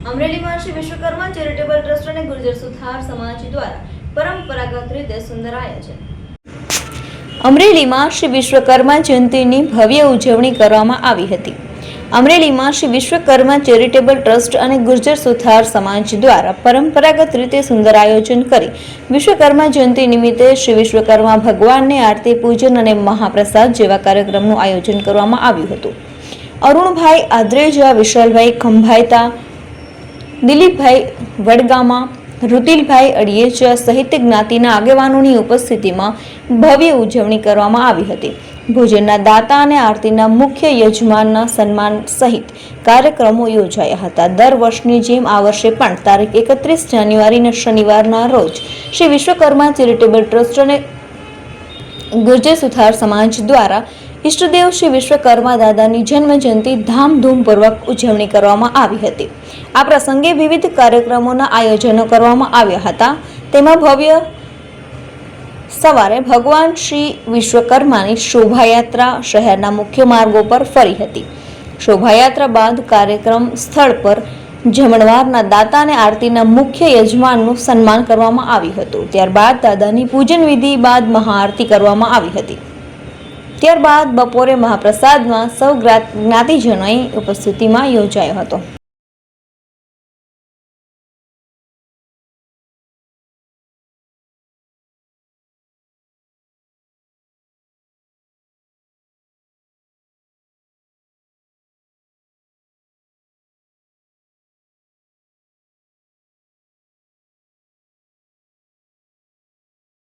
અમરેલીમાં Shri Vishwakarma charitable trust અને ગુર્જર સુથાર સમાજ દ્વારા પરંપરાગત રીતે સુંદર આયોજન. અમરેલીમાં શ્રી વિશ્વકર્મા જયંતિની ભવ્ય ઉજવણી કરવામાં આવી હતી. અમરેલીમાં શ્રી વિશ્વકર્મા ચેરિટેબલ ટ્રસ્ટ અને ગુર્જર સુથાર સમાજ દ્વારા પરંપરાગત રીતે સુંદર આયોજન કરી વિશ્વકર્મા જયંતિ નિમિત્તે શ્રી વિશ્વકર્મા ભગવાનને આરતી પૂજન અને મહાપ્રસાદ જેવા કાર્યક્રમનું આયોજન કરવામાં આવ્યું હતું. અરુણભાઈ આદ્રેજા, વિશાલભાઈ ખંભાયતા, દિલીપભાઈ વડગામા, રુતિલભાઈ અડિયેચા સહિત જ્ઞાતિના આગેવાનોની ઉપસ્થિતિમાં ભવ્ય ઉજવણી કરવામાં આવી હતી. ભોજનના દાતા અને આરતીના મુખ્ય યજમાનના સન્માન સહિત કાર્યક્રમો યોજાયા હતા. દર વર્ષની જેમ આ વર્ષે પણ તારીખ 31 જાન્યુઆરીના શનિવારના રોજ શ્રી વિશ્વકર્મા ચેરિટેબલ ટ્રસ્ટ અને ગુર્જર સુથાર સમાજ દ્વારા ઈષ્ટદેવ શ્રી વિશ્વકર્મા દાદાની જન્મ જયંતિ ધામધૂમપૂર્વક ઉજવણી કરવામાં આવી હતી. આ પ્રસંગે વિવિધ કાર્યક્રમોના આયોજનો કરવામાં આવ્યા હતા. તેમાં ભવ્ય સવારે ભગવાન શ્રી વિશ્વકર્માની શોભાયાત્રા શહેરના મુખ્ય માર્ગો પર ફરી હતી. શોભાયાત્રા બાદ કાર્યક્રમ સ્થળ પર જમણવારના દાતા અને આરતીના મુખ્ય યજમાનનું સન્માન કરવામાં આવ્યું હતું. ત્યારબાદ દાદાની પૂજન વિધિ બાદ મહાઆરતી કરવામાં આવી હતી. ત્યારબાદ બપોરે મહાપ્રસાદમાં સૌ જ્ઞાતિજનોની ઉપસ્થિતિમાં યોજાયો હતો.